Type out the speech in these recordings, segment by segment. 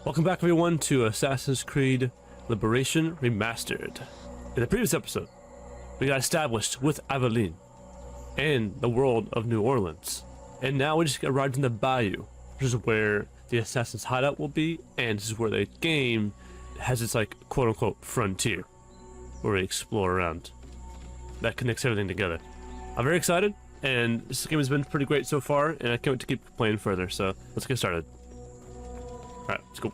Welcome back everyone to Assassin's Creed Liberation Remastered. In the previous episode, we got established with Aveline and the world of New Orleans. And now we just arrived in the Bayou, which is where the Assassin's Hideout will be, and this is where the game has its like quote-unquote frontier, where we explore around. That connects everything together. I'm very excited, and this game has been pretty great so far, and I can't wait to keep playing further, so let's get started. Alright, let's go.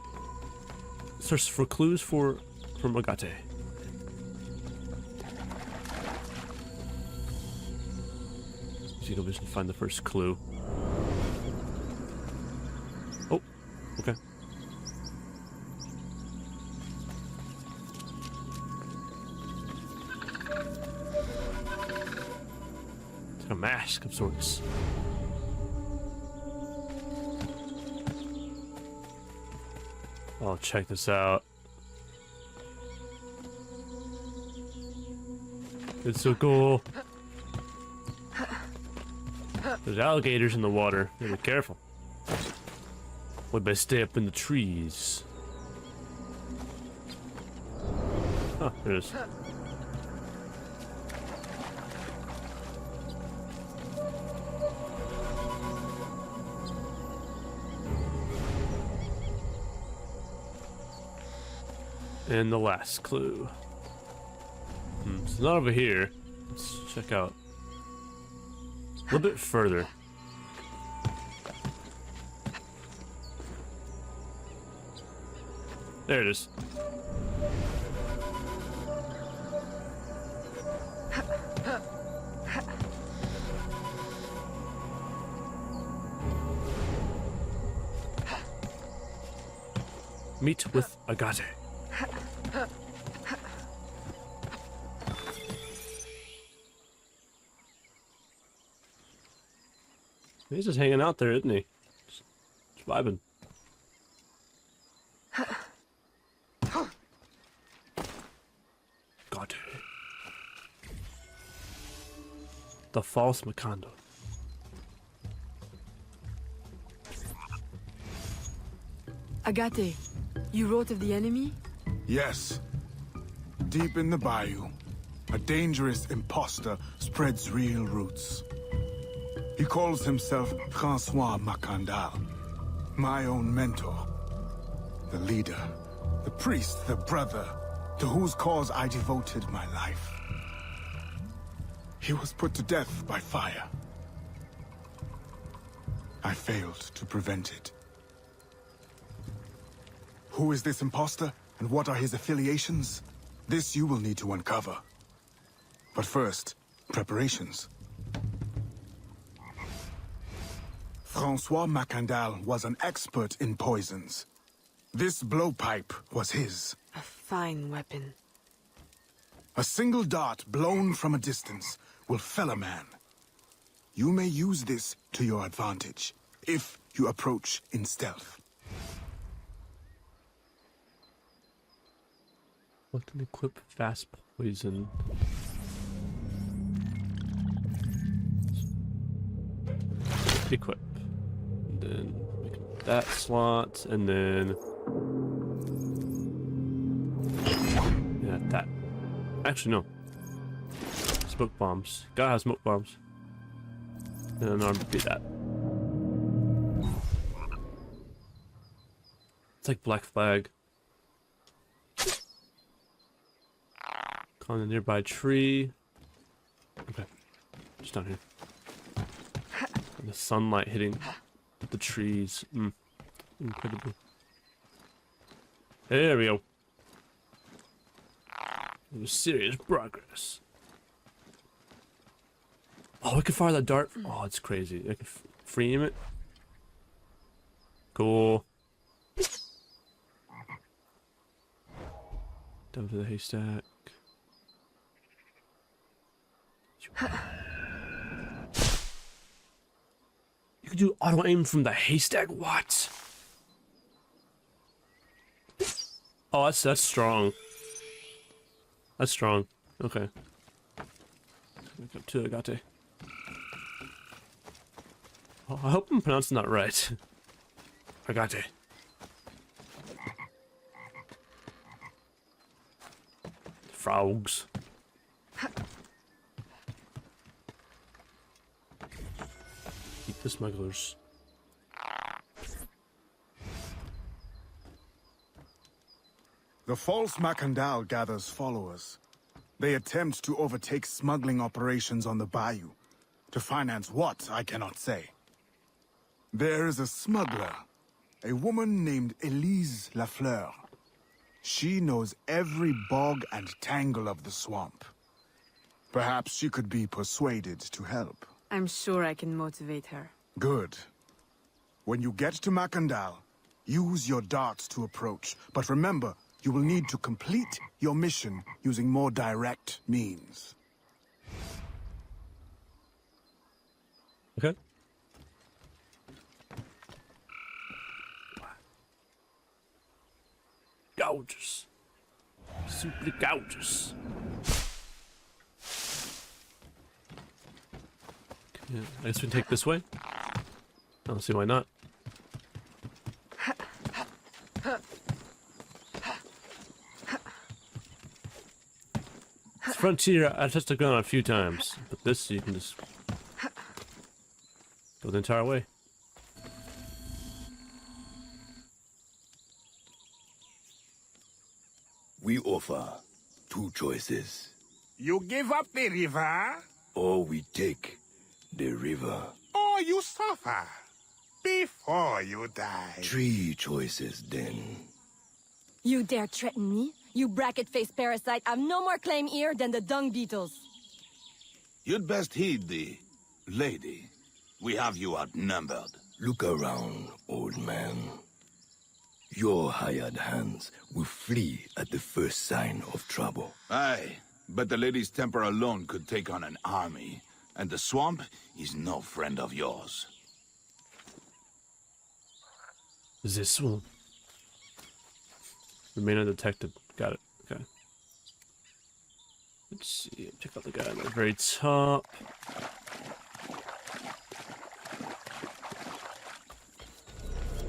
Search for clues for Agate. See if we can find the first clue. Oh, okay. It's like a mask of sorts. Oh, check this out. It's so cool. There's alligators in the water. Be careful. We better stay up in the trees. Oh, there it is. And the last clue. It's not over here. Let's check out a little bit further. There it is. Meet with Agate. He's just hanging out there, isn't he? Just vibing. God. The False Makandal. Agate, you wrote of the enemy? Yes. Deep in the bayou, a dangerous imposter spreads real roots. He calls himself False Makandal, my own mentor, the leader, the priest, the brother, to whose cause I devoted my life. He was put to death by fire. I failed to prevent it. Who is this imposter, and what are his affiliations? This you will need to uncover. But first, preparations. False Makandal was an expert in poisons. This blowpipe was his. A fine weapon. A single dart blown from a distance will fell a man. You may use this to your advantage, if you approach in stealth. What can equip fast poison? Equip. And then make that slot, and then yeah, that. Actually, no. Smoke bombs. Gotta have smoke bombs. And then I'll be that. It's like Black Flag. On a nearby tree. Okay, just down here. And the sunlight hitting the trees. Incredible. There we go. It was serious progress. Oh, we can fire that dart. Oh, it's crazy. I can free aim it. Cool. Down to the haystack. You can do auto aim from the haystack? What? Oh, that's strong. That's strong. Okay. Back up to Agate. Oh, I hope I'm pronouncing that right. Agate. Frogs. Keep the smugglers. The False Makandal gathers followers. They attempt to overtake smuggling operations on the bayou. To finance what, I cannot say. There is a smuggler, a woman named Elise Lafleur. She knows every bog and tangle of the swamp. Perhaps she could be persuaded to help. I'm sure I can motivate her. Good. When you get to Makandal, use your darts to approach. But remember, you will need to complete your mission using more direct means. Okay. Gorgeous. Simply gorgeous. Okay, I guess we can take this way. I don't see why not. This Frontier, I've touched the ground a few times, but this you can just go the entire way. We offer two choices. You give up the river, Or we take the river. or you suffer before you die. Three choices then. You dare threaten me? You bracket-faced parasite, I've no more claim here than the dung beetles. You'd best heed the lady. We have you outnumbered. Look around, old man. Your hired hands will flee at the first sign of trouble. Aye, but the lady's temper alone could take on an army. And the swamp is no friend of yours. This one. Remain undetected. Got it. Okay. Let's see. Check out the guy at the very top.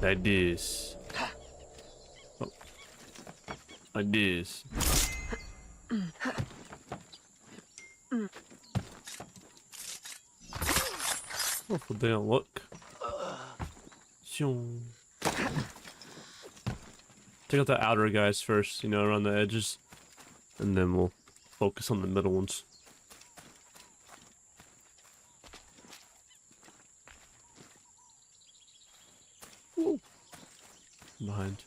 Like this. Oh. Like this. Hopefully they don't look. Shoo. Check out the outer guys first, you know, around the edges. And then we'll focus on the middle ones. Woo. Behind.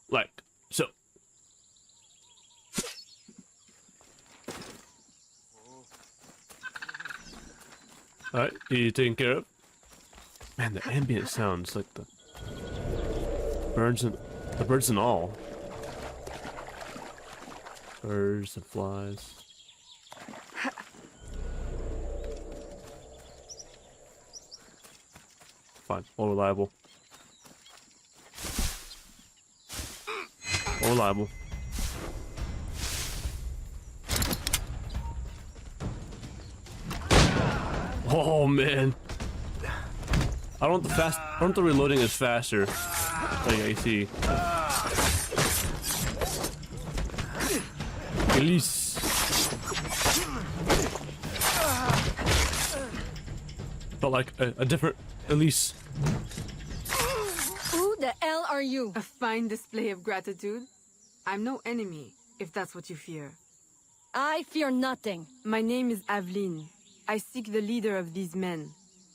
Like, so. Alright, you taken care of? Man, the ambient sounds like the birds and all. Birds and flies. Fine, more reliable. More reliable. Oh man. I don't want the reloading is faster. Like I see. Elise. Felt like a different Elise. Who the hell are you? A fine display of gratitude. I'm no enemy, if that's what you fear. I fear nothing. My name is Aveline. I seek the leader of these men.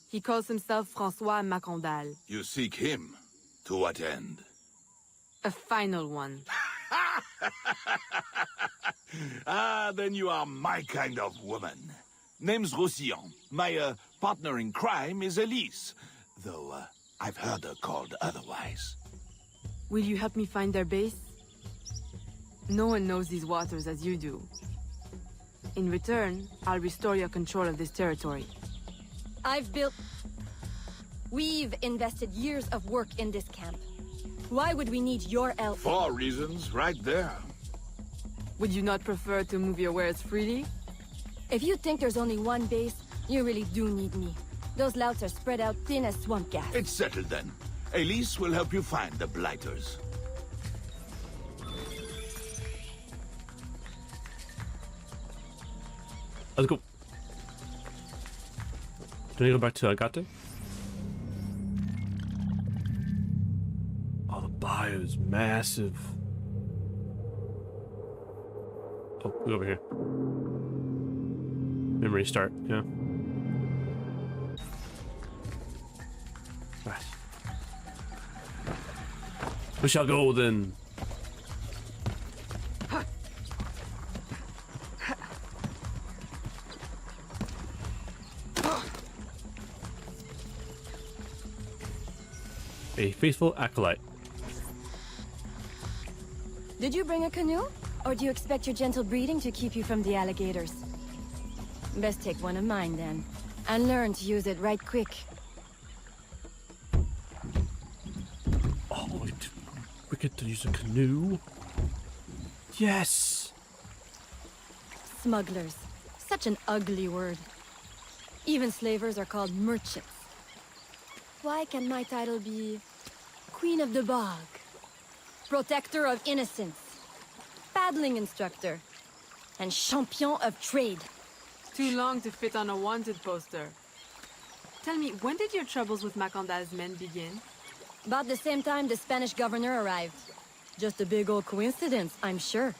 He calls himself Francois Makandal. You seek him. To what end? A final one. Ah, then you are my kind of woman. Name's Roussillon. My partner in crime is Elise. Though I've heard her called otherwise. Will you help me find their base? No one knows these waters as you do. In return, I'll restore your control of this territory. We've invested years of work in this camp. Why would we need your help? 4 reasons right there. Would you not prefer to move your wares freely? If you think there's only one base, you really do need me. Those louts are spread out thin as swamp gas. It's settled then. Elise will help you find the blighters. Let's go. Do I need to go back to Agate? Oh, the bayou's massive. Oh, go over here. Memory start, yeah. Right. We shall go then. A faithful acolyte. Did you bring a canoe? Or do you expect your gentle breeding to keep you from the alligators? Best take one of mine then. And learn to use it right quick. Oh, we get to use a canoe. Yes. Smugglers. Such an ugly word. Even slavers are called merchants. Why can my title be Queen of the Bog, Protector of Innocence, Paddling Instructor, and Champion of Trade? Too long to fit on a wanted poster. Tell me, when did your troubles with Makandal's men begin? About the same time the Spanish governor arrived. Just a big old coincidence, I'm sure.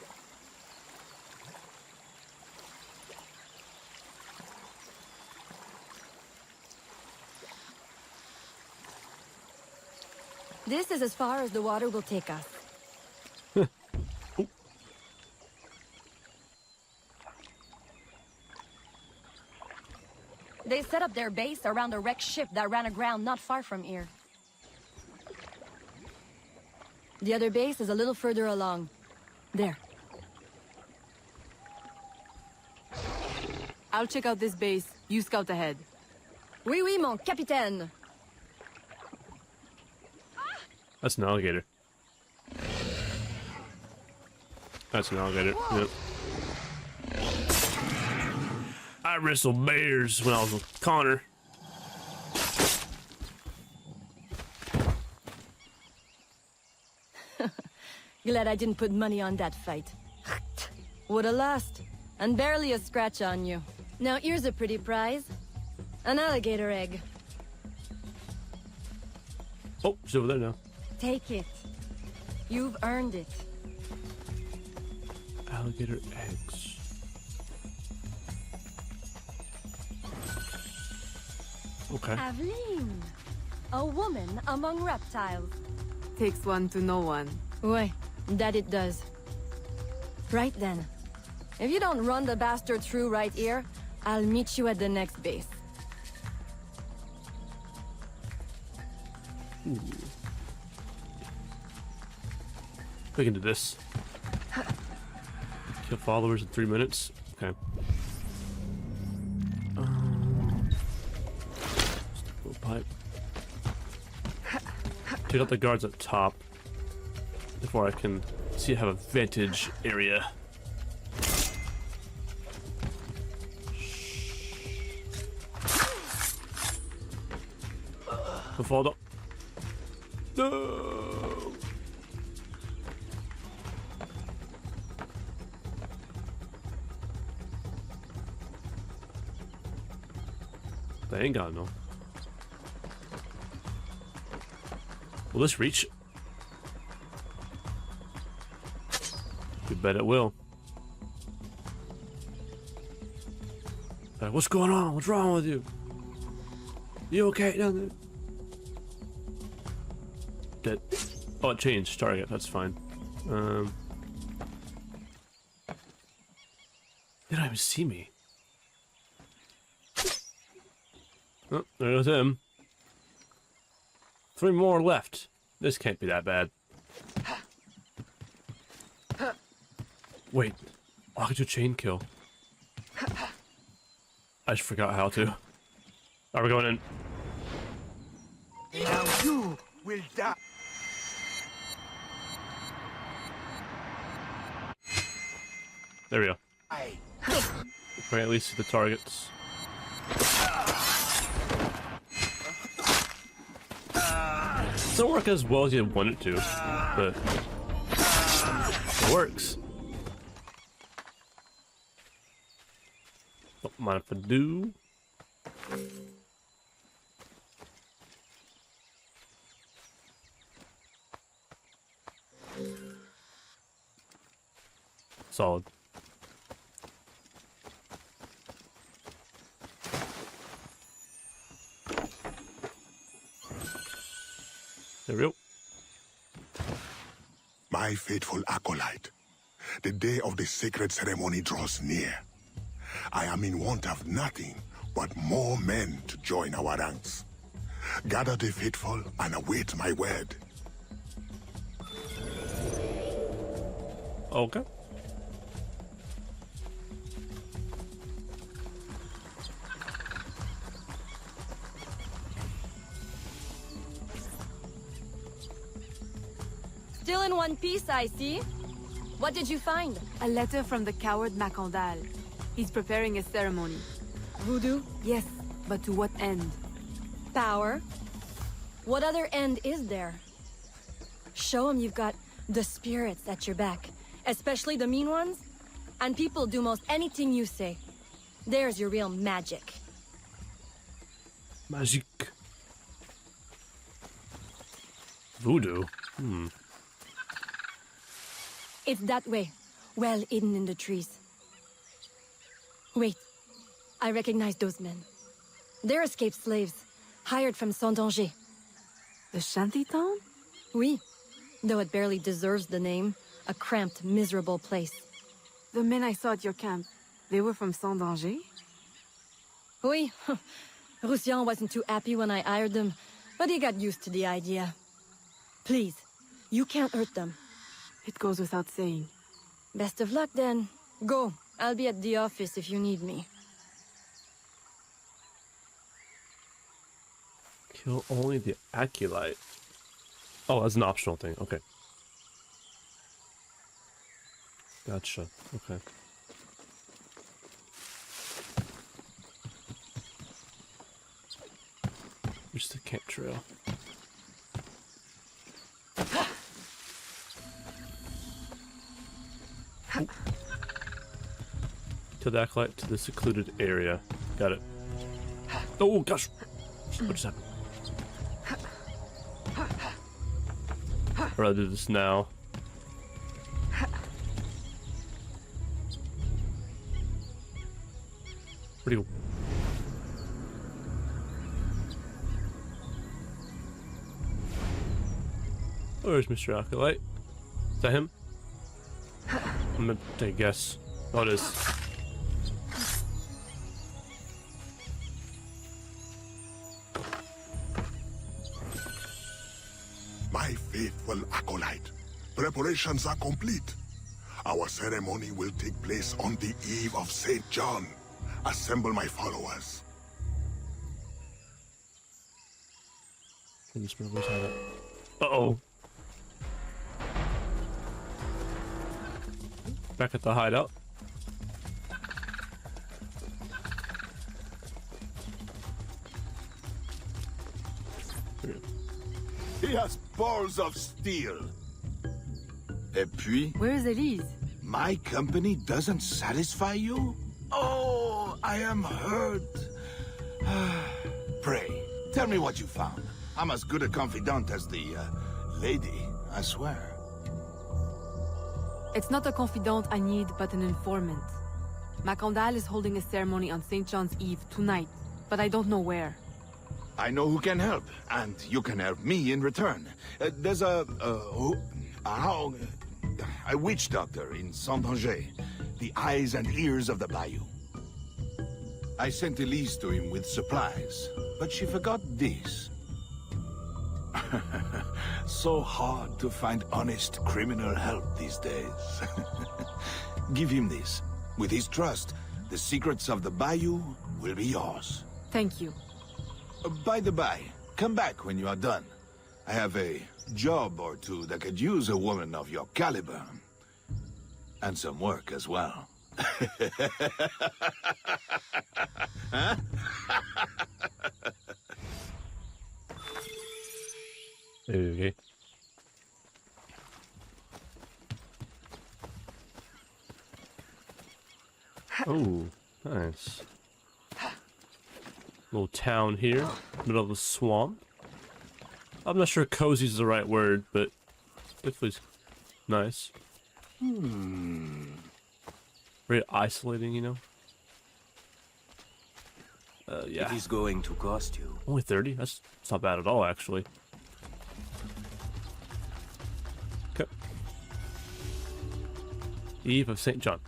This is as far as the water will take us. They set up their base around a wrecked ship that ran aground not far from here. The other base is a little further along. There. I'll check out this base. You scout ahead. Oui, oui, mon capitaine. That's an alligator. That's an alligator. Yep. I wrestled bears when I was with Connor. Glad I didn't put money on that fight. Woulda lost. And barely a scratch on you. Now here's a pretty prize. An alligator egg. Oh, she's over there now. Take it. You've earned it. Alligator eggs. Okay. Aveline. A woman among reptiles. Takes one to know one. Ouais, that it does. Right then. If you don't run the bastard through right here, I'll meet you at the next base. We can do this. Kill followers in 3 minutes. Okay. Little pipe. Check out the guards up top before I can see I have a vantage area. I fall down. No. They ain't got no. Will this reach? You bet it will. What's going on? What's wrong with you? You okay down there? Dead. Oh, it changed target. That's fine. They don't even see me. Oh, there goes him. 3 more left. This can't be that bad. Wait. Why could you chain kill? I just forgot how to. Are we going in? Now you will die. There we go. Right, at least see the targets. It doesn't work as well as you want it to, but it works. Oh. Mind if I do? Solid. There we go. My faithful acolyte, the day of the sacred ceremony draws near. I am in want of nothing but more men to join our ranks. Gather the faithful and await my word. Okay. Still in one piece, I see. What did you find? A letter from the coward Makandal. He's preparing a ceremony. Voodoo? Yes, but to what end? Power? What other end is there? Show him you've got the spirits at your back, especially the mean ones, and people do most anything you say. There's your real magic. Magic. Voodoo? It's that way, well hidden in the trees. Wait, I recognize those men. They're escaped slaves, hired from Saint-Danger. The shantytown? Oui, though it barely deserves the name. A cramped, miserable place. The men I saw at your camp, they were from Saint-Danger? Oui, Roussillon wasn't too happy when I hired them, but he got used to the idea. Please, you can't hurt them. It goes without saying. Best of luck then. Go, I'll be at the office if you need me. Kill only the acolyte. Oh, that's an optional thing. Okay. Gotcha. Okay. Just the camp trail. To the acolyte to the secluded area. Got it. Oh gosh! What just happened? I'd rather do this now. Pretty cool. Where's Mr. Acolyte? Is that him? I'm gonna take a guess. Oh, it is. My faithful acolyte, preparations are complete. Our ceremony will take place on the eve of St. John. Assemble my followers. Uh-oh. Back at the hideout. He has balls of steel. Et puis, Where is Elise? my company doesn't satisfy you? Oh, I am hurt. Pray, tell me what you found. I'm as good a confidant as the lady, I swear. It's not a confidant I need, but an informant. Makandal is holding a ceremony on St. John's Eve tonight, but I don't know where. I know who can help, and you can help me in return. There's a witch doctor in Saint-Danger, the eyes and ears of the Bayou. I sent Elise to him with supplies, but she forgot this. So hard to find honest criminal help these days. Give him this. With his trust, the secrets of the Bayou will be yours. Thank you. By the by, come back when you are done. I have a job or two that could use a woman of your caliber. And some work as well. Huh? Okay. Oh, nice. Little town here, middle of the swamp. I'm not sure cozy is the right word, but definitely nice. Very isolating, you know? Yeah. It is going to cost you. Only 30? That's not bad at all, actually. Okay. Eve of St. John.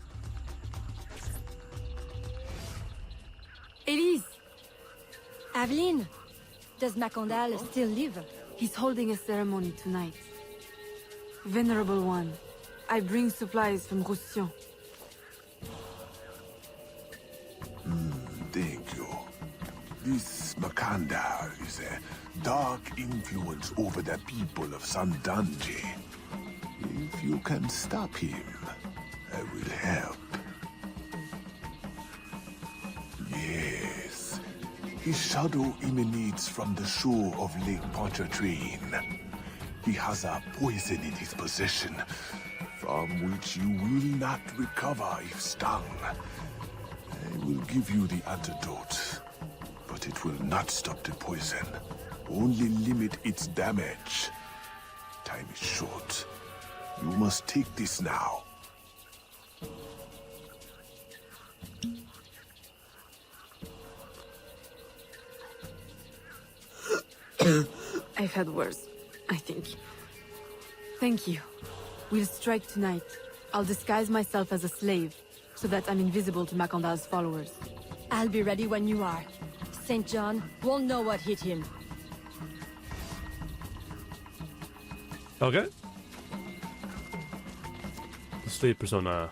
Elise! Aveline, does Makandal still live? He's holding a ceremony tonight. Venerable One, I bring supplies from Roussillon. Thank you. This Makandal is a dark influence over the people of Sandanji. If you can stop him, I will help. Yes. His shadow emanates from the shore of Lake Pontchartrain. He has a poison in his possession, from which you will not recover if stung. I will give you the antidote, but it will not stop the poison, only limit its damage. Time is short. You must take this now. I've had worse, I think. Thank you. We'll strike tonight. I'll disguise myself as a slave, so that I'm invisible to Makandal's followers. I'll be ready when you are. St. John won't know what hit him. Okay. The slave persona.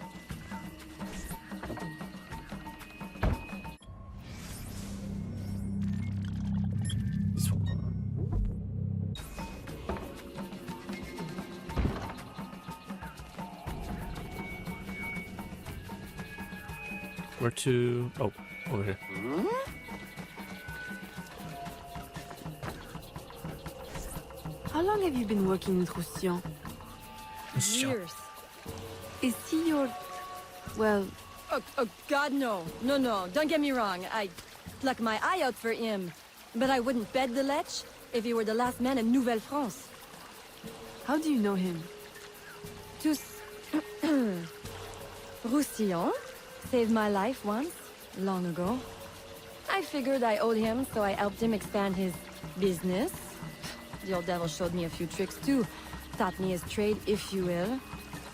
This one. Where to? Oh, over here. How long have you been working with Roussillon? Years. Is he your... well... Oh, God, no. No, don't get me wrong. I'd pluck my eye out for him. But I wouldn't bet the lech if he were the last man in Nouvelle-France. How do you know him? Tous... Roussillon saved my life once, long ago. I figured I owed him, so I helped him expand his business. The old devil showed me a few tricks too. Taught me his trade, if you will.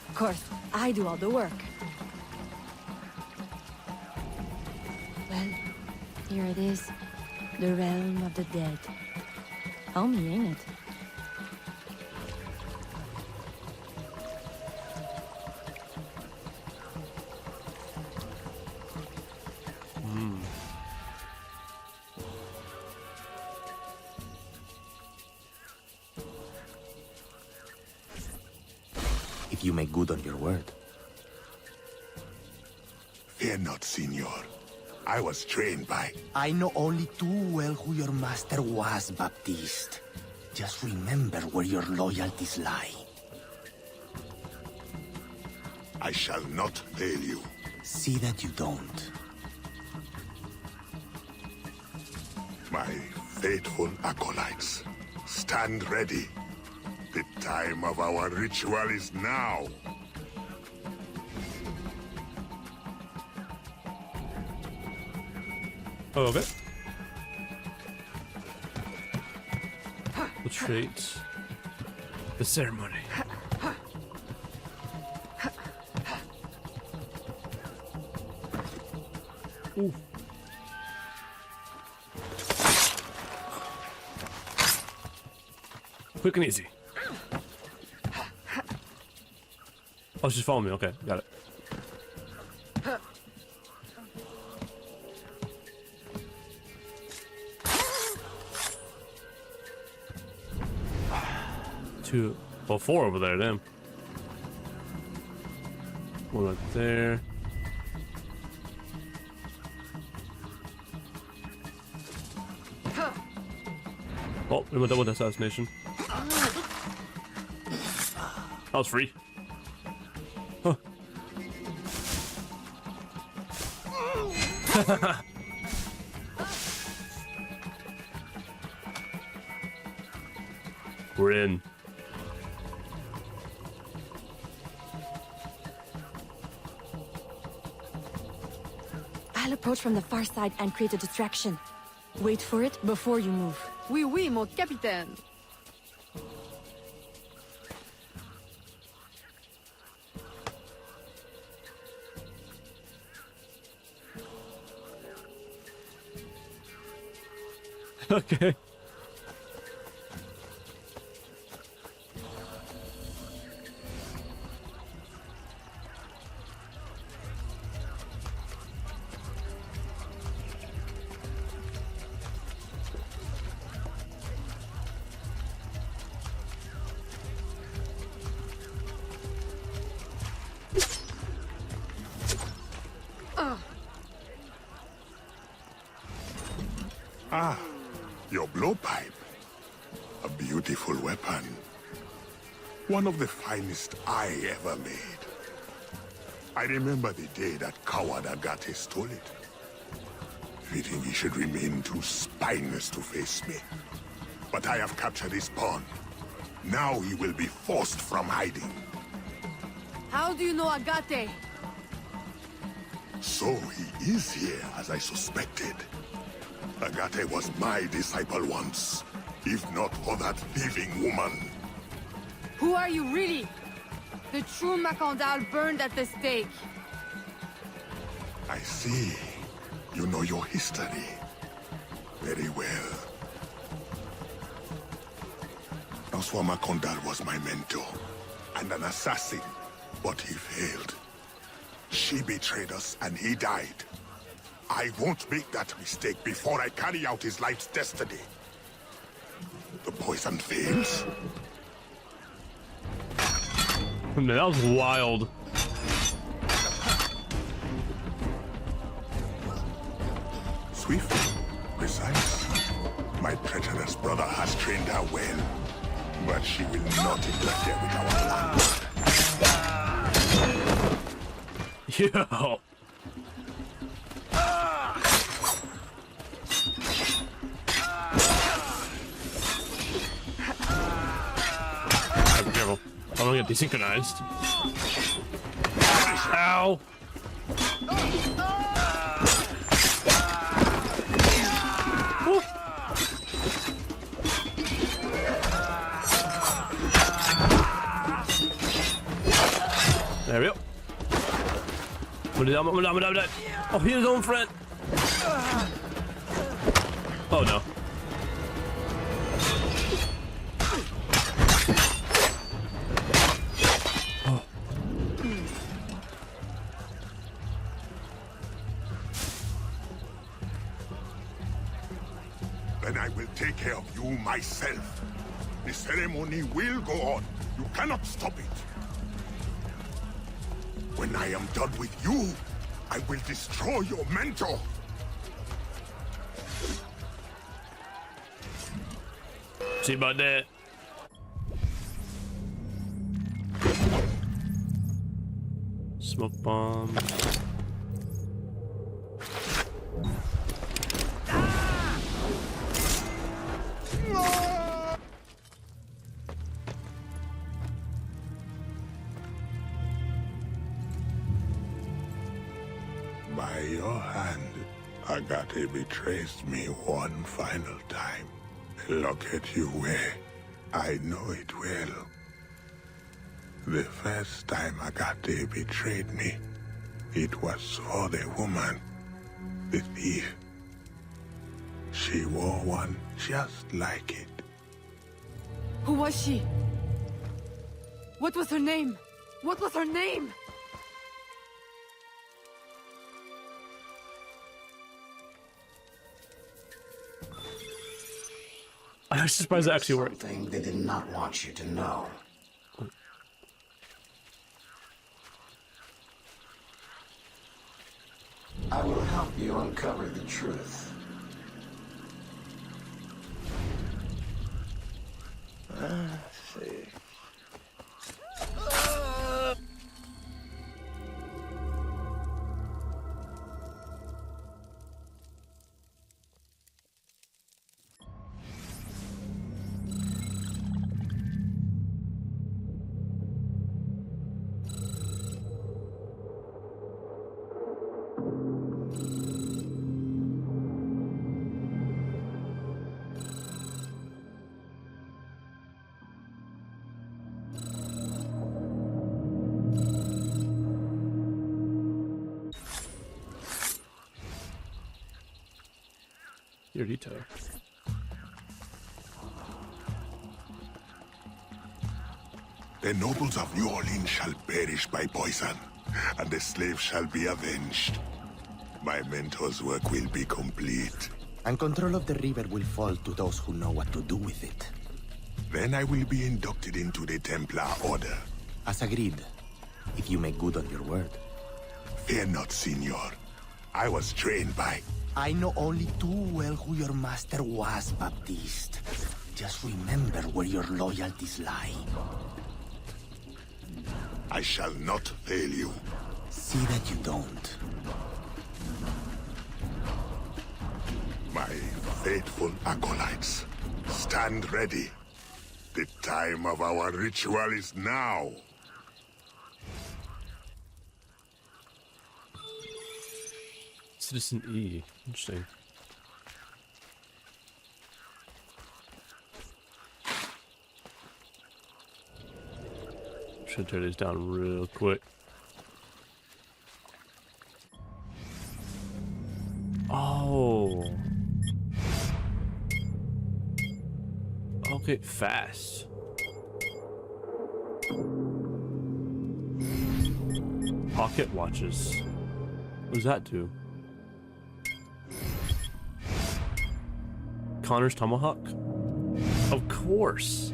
Of course, I do all the work. Well, here it is. The realm of the dead. Homey, ain't it? If you make good on your word. Fear not, Signor. I was trained by... I know only too well who your master was, Baptiste. Just remember where your loyalties lie. I shall not fail you. See that you don't. My faithful acolytes, stand ready. The time of our ritual is now. Oh, okay. The trait. The ceremony. Ooh. Quick and easy. Oh, she's following me. Okay, got it. Two, well, four over there, damn. One right there. Oh, we went double assassination. That was free. Huh. We're in. I'll approach from the far side and create a distraction. Wait for it before you move. Oui, oui, mon capitaine. Okay. Ah, your blowpipe. A beautiful weapon. One of the finest I ever made. I remember the day that coward Agate stole it. Fitting he should remain too spineless to face me. But I have captured his pawn. Now he will be forced from hiding. How do you know Agate? So he is here, as I suspected. Agate was my disciple once, if not for that thieving woman. Who are you really? The true Makandal burned at the stake. I see. You know your history. Very well. Francois Makandal was my mentor, and an assassin, but he failed. She betrayed us, and he died. I won't make that mistake before I carry out his life's destiny. The poison veins? Man, that was wild. Swift, precise. My treacherous brother has trained her well, but she will not interfere with our plans. Yo. Be careful. I don't get desynchronized. Ow! Woo. There we go. Oh, he his own friend. Oh no. Then I will take care of you myself. The ceremony will go on. You cannot stop it. When I am done with you, I will destroy your mentor. See about that. Smoke bomb. By your hand, Agate betrays me one final time. Look at you where I know it well. The first time Agate betrayed me, it was for the woman, the thief. She wore one just like it. Who was she? What was her name? What was her name? I'm surprised that actually worked. Something they did not want you to know. I will help you uncover the truth. Let's see. Señorita. The nobles of New Orleans shall perish by poison, and the slaves shall be avenged. My mentor's work will be complete. And control of the river will fall to those who know what to do with it. Then I will be inducted into the Templar Order. As agreed, if you make good on your word. Fear not, Signor. I was trained by... I know only too well who your master was, Baptiste. Just remember where your loyalties lie. I shall not fail you. See that you don't. My faithful acolytes, stand ready. The time of our ritual is now. Citizen E. Interesting. Should tear these down real quick. Oh. Okay, fast. Pocket watches. What does that do? Connor's tomahawk? Of course.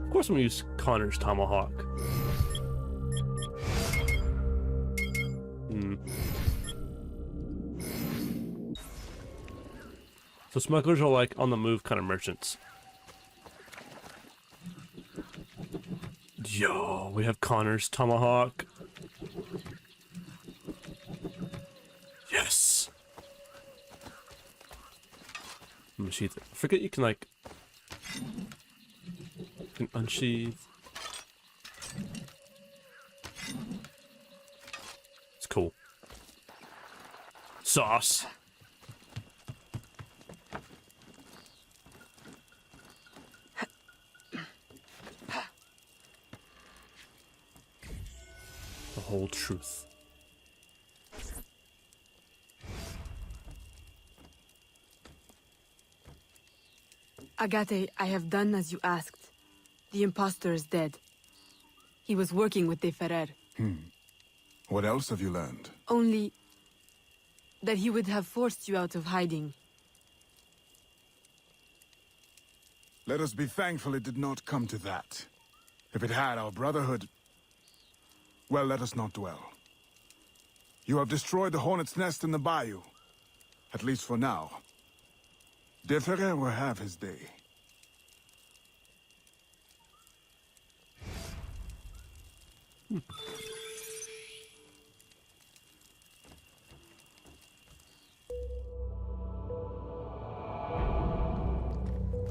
Of course I'm gonna use Connor's tomahawk. So smugglers are like on the move kind of merchants. Yo, we have Connor's tomahawk. Yes. Unsheath it. I forget you can like unsheath. It's cool. Sauce. The whole truth. Agate, I have done as you asked. The impostor is dead. He was working with De Ferrer. What else have you learned? Only that he would have forced you out of hiding. Let us be thankful it did not come to that. If it had, our brotherhood... Well, let us not dwell. You have destroyed the hornet's nest in the bayou. At least for now. De Ferrer will have his day.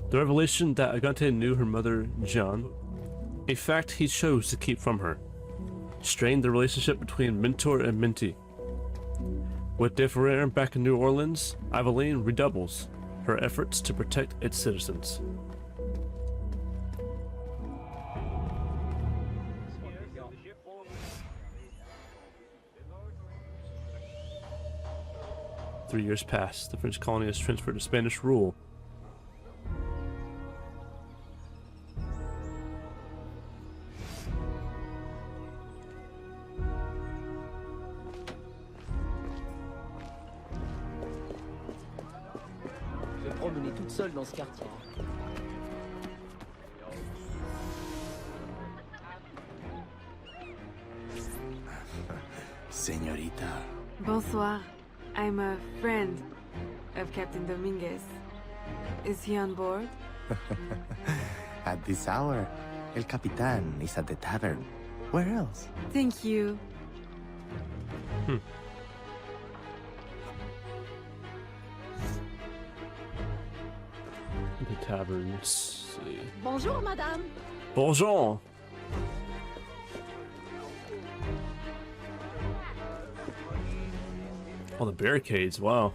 The revelation that Agate knew her mother, Jeanne, a fact he chose to keep from her, strained the relationship between mentor and mentee. With De Ferrer back in New Orleans, Aveline redoubles her efforts to protect its citizens. Three years pass. The French colony is transferred to Spanish rule. Je vais promener toute seule dans ce quartier. Señorita. Bonsoir. I'm a friend of Captain Dominguez. Is he on board? At this hour, El Capitan is at the tavern. Where else? Thank you. The taverns. See. Bonjour, madame. Bonjour. Oh, the barricades! Wow.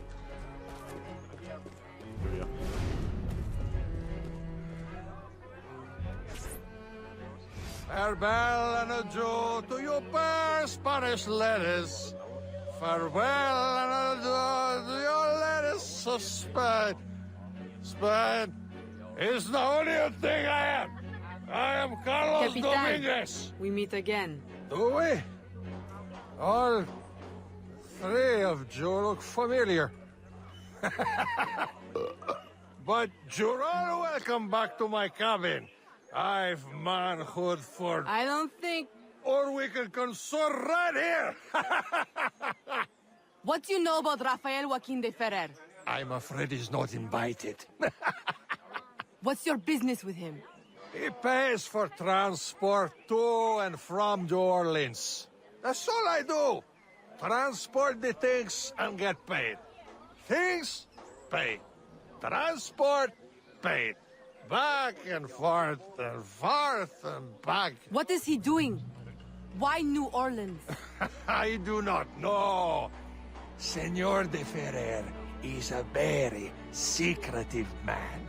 There we go. Farewell and adieu to your fair Spanish ladies. Farewell, and your lettuce of Spain. Spain is the only thing I am. I am Carlos Capitan. Dominguez. We meet again. Do we? All three of you look familiar. But you're all welcome back to my cabin. I've manhood for... I don't think... Or we can consort right here. What do you know about Rafael Joaquin de Ferrer? I'm afraid he's not invited. What's your business with him? He pays for transport to and from New Orleans. That's all I do. Transport the things and get paid. Things, paid. Transport, paid. Back and forth and back. What is he doing? Why New Orleans? I do not know. Senor de Ferrer is a very secretive man.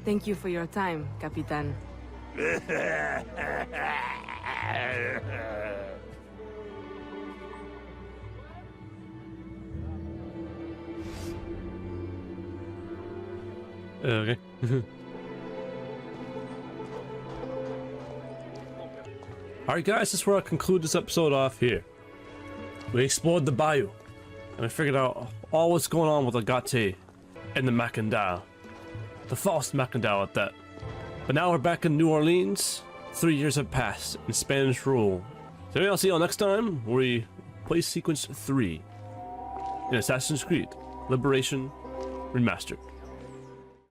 Thank you for your time, Capitan. Okay. Alright guys, this is where I'll conclude this episode off here. We explored the bayou, and we figured out all what's going on with the Gate and the Makandal. The false Makandal at that. But now we're back in New Orleans. 3 years have passed in Spanish rule. So maybe I'll see y'all next time where we play sequence 3 in Assassin's Creed Liberation Remastered.